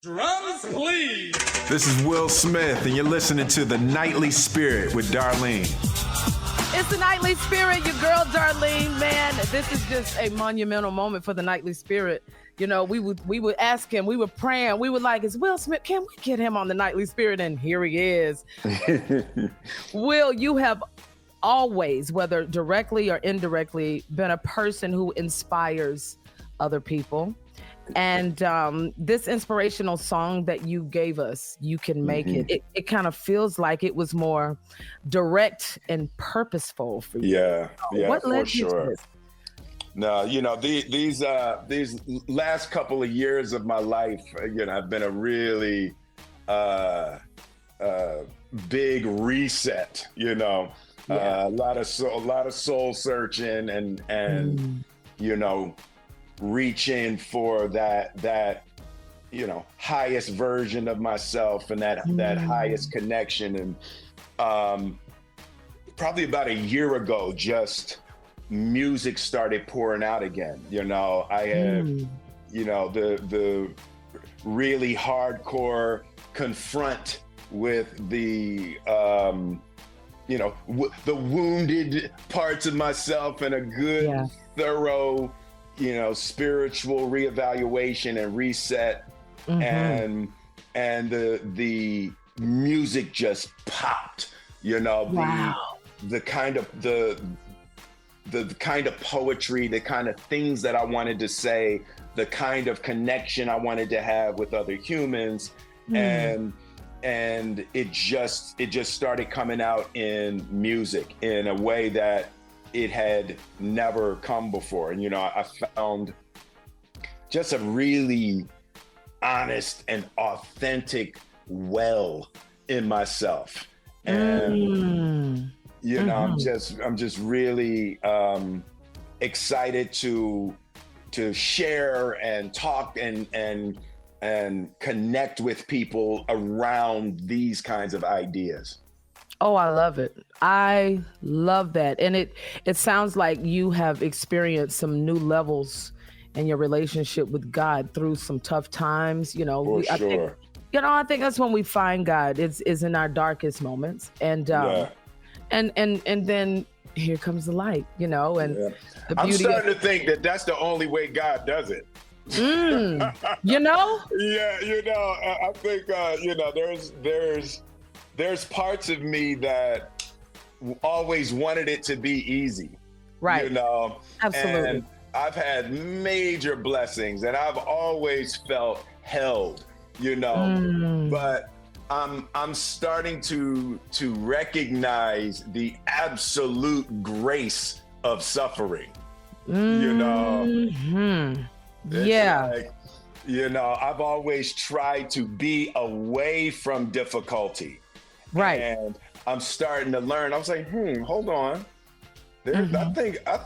Drums, please. This is Will Smith, and you're listening to The Nightly Spirit with Darlene. It's The Nightly Spirit, your girl Darlene. Man, this is just a monumental moment for The Nightly Spirit. You know, we would ask him, we were praying, we were like, is Will Smith, can we get him on The Nightly Spirit? And here he is. Will, you have always, whether directly or indirectly, been a person who inspires other people. And this inspirational song that you gave us, You Can Make It, it kind of feels like it was more direct and purposeful for you. Yeah, what led for you to sure. this? No, you know, these last couple of years of my life, you know, have been a really big reset. You know, a lot of soul searching and you know, reaching for that you know, highest version of myself and that highest connection. And probably about a year ago, just music started pouring out again. You know, I had you know, the really hardcore confront with the you know, the wounded parts of myself, and a good thorough, you know, spiritual reevaluation and reset. And the music just popped, you know. The kind of the kind of poetry, the kind of things that I wanted to say, the kind of connection I wanted to have with other humans. And it just started coming out in music in a way that it had never come before. And, you know, I found just a really honest and authentic well in myself. And, you know, I'm just really excited to share and talk and connect with people around these kinds of ideas. Oh, I love it. I love that. And it sounds like you have experienced some new levels in your relationship with God through some tough times. You know, For sure. I think that's when we find God is in our darkest moments. And and then here comes the light, you know, and the beauty. I'm starting to think that that's the only way God does it. You know? Yeah, you know, I think you know, there's parts of me that always wanted it to be easy. Right. You know? Absolutely. And I've had major blessings and I've always felt held, you know. But I'm starting to recognize the absolute grace of suffering. You know. Yeah. Like, you know, I've always tried to be away from difficulty. Right. And I'm starting to learn. I was like, hold on. I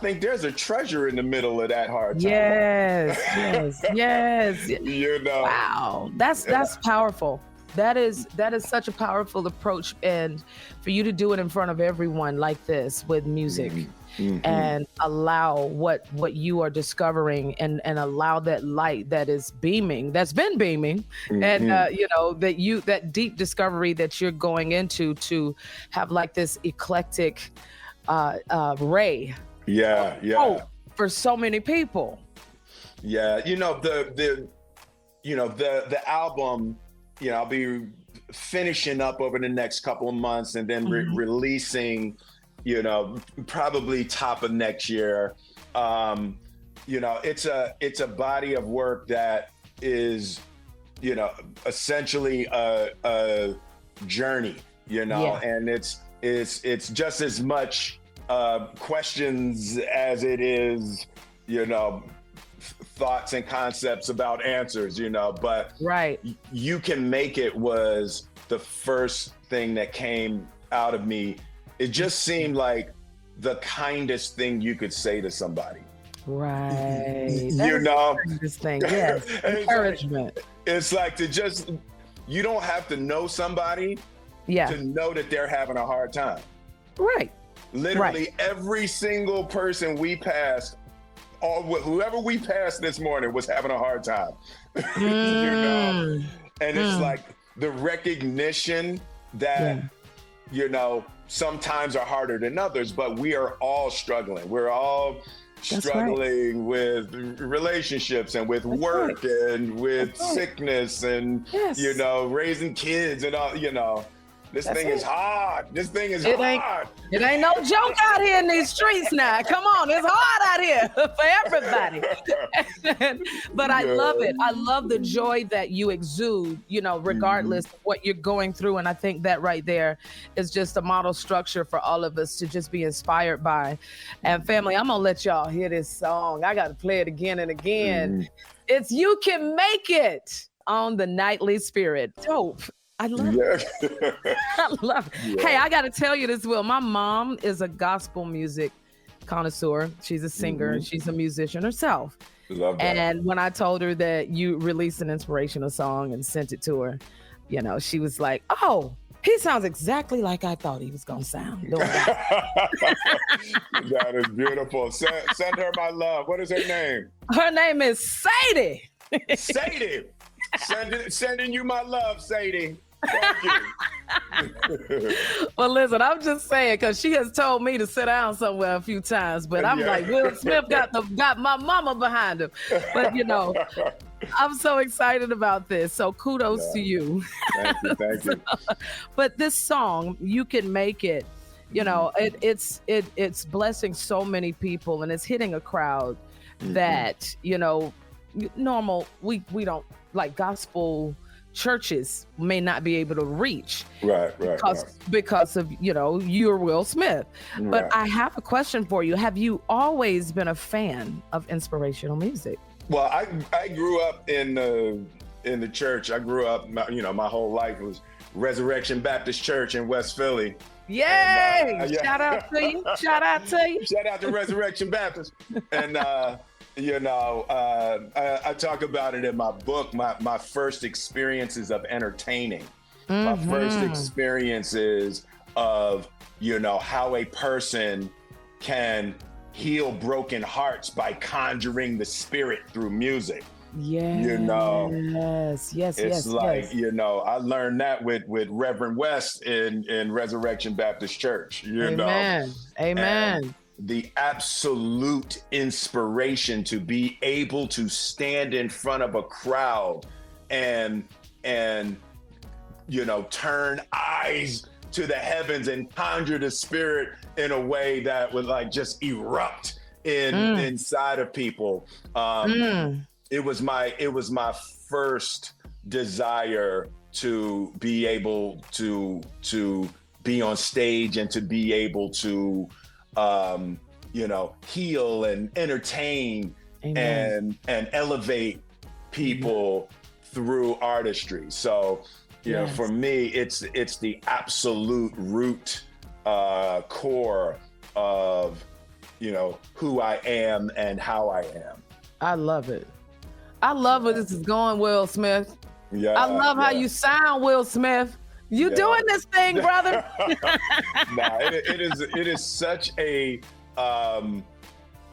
think there's a treasure in the middle of that hard time. Yes. You know. Wow. That's powerful. That is such a powerful approach, and for you to do it in front of everyone like this with music. And allow what you are discovering and allow that light that is beaming, that's been beaming, and you know, that deep discovery that you're going into to have like this eclectic ray. Hope for so many people. Yeah, you know, the album, you know, I'll be finishing up over the next couple of months and then releasing, you know, probably top of next year. You know, it's a body of work that is, you know, essentially a journey, you know, and it's just as much questions as it is, you know, thoughts and concepts about answers, you know. But You Can Make It was the first thing that came out of me. It just seemed like the kindest thing you could say to somebody. Right. You know? This thing, yes. Encouragement. It's like you don't have to know somebody to know that they're having a hard time. Right. Literally every single person we passed, or whoever we passed this morning was having a hard time. You know? And it's like the recognition that, you know, sometimes are harder than others, but we are all struggling. We're all struggling with relationships and with work and with sickness and, you know, raising kids and all, you know. This thing is hard. This thing is hard. It ain't no joke out here in these streets now. Come on, it's hard out here for everybody. But I love it. I love the joy that you exude, you know, regardless of what you're going through. And I think that right there is just a model structure for all of us to just be inspired by. And family, I'm gonna let y'all hear this song. I gotta play it again and again. It's You Can Make It on the Nightly Spirit. Dope. I love it. I love it. Yeah. Hey, I got to tell you this, Will. My mom is a gospel music connoisseur. She's a singer and she's a musician herself. Love that. And when I told her that you released an inspirational song and sent it to her, you know, she was like, oh, he sounds exactly like I thought he was going to sound. That is beautiful. Send her my love. What is her name? Her name is Sadie. Sadie. Sending you my love, Sadie. Thank you. Well, listen, I'm just saying, because she has told me to sit down somewhere a few times, but I'm like, Will Smith got my mama behind him. But, you know, I'm so excited about this. So kudos to you. Thank you. But this song, You Can Make It, you know, it's blessing so many people, and it's hitting a crowd that, you know, normal, we don't, like gospel churches may not be able to reach. Right. Because of, you know, you're Will Smith. But I have a question for you. Have you always been a fan of inspirational music? Well, I grew up in the church. I grew up, you know, my whole life was Resurrection Baptist Church in West Philly. Yay! And, shout out to you. Shout out to Resurrection Baptist. And you know, I talk about it in my book, my first experiences of entertaining, my first experiences of, you know, how a person can heal broken hearts by conjuring the spirit through music. Yeah. You know, it's like, you know, I learned that with Reverend West in Resurrection Baptist Church, you know. Amen. And the absolute inspiration to be able to stand in front of a crowd and you know, turn eyes to the heavens and conjure the spirit in a way that would like just erupt inside of people. It was my first desire to be able to be on stage and to be able to you know, heal and entertain and elevate people through artistry. So, you know, for me, it's the absolute root core of, you know, who I am and how I am. I love it. I love where this is going, Will Smith. Yeah. I love how you sound, Will Smith. You doing this thing, brother? Nah, it is such a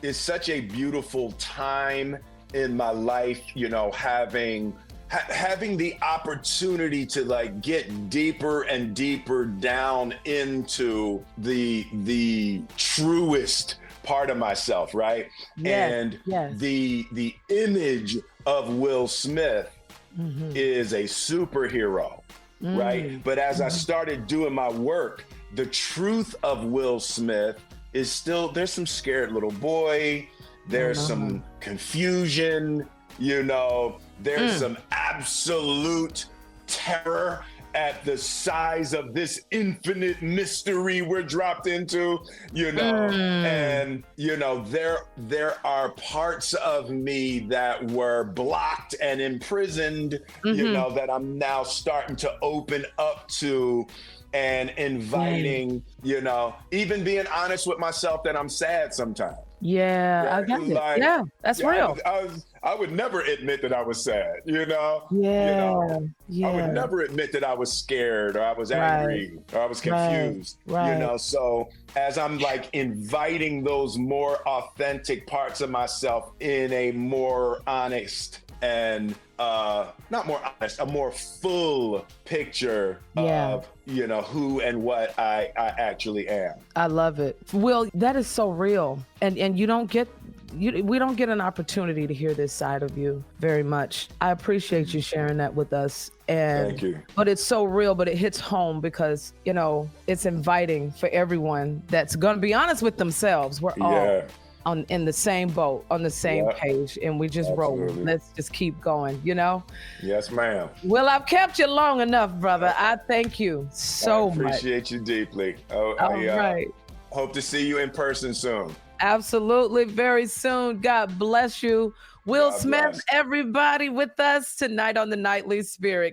it's such a beautiful time in my life, you know, having the opportunity to like get deeper and deeper down into the truest part of myself, right? And the image of Will Smith is a superhero, right? But as I started doing my work, the truth of Will Smith is still, there's some scared little boy, there's some confusion, you know, there's some absolute terror at the size of this infinite mystery we're dropped into, you know, and, you know, there are parts of me that were blocked and imprisoned, you know, that I'm now starting to open up to and inviting, you know, even being honest with myself that I'm sad sometimes. Yeah, right? I got it. Like, yeah, that's real. I would never admit that I was sad, you know? Yeah, you know? I would never admit that I was scared or I was angry or I was confused, you know? So as I'm like inviting those more authentic parts of myself in a more honest not more honest, a more full picture Yeah. of, you know, who and what I actually am. I love it. Will, that is so real. And we don't get an opportunity to hear this side of you very much. I appreciate you sharing that with us. And Thank you. But it's so real, but it hits home because, you know, it's inviting for everyone that's going to be honest with themselves. We're all in the same boat, on the same page, and we just roll. Let's just keep going, you know? Yes, ma'am. Well, I've kept you long enough, brother. I thank you so much. I appreciate you deeply. All right. Hope to see you in person soon. Absolutely, very soon. God bless you. Will Smith, everybody with us tonight on the Nightly Spirit.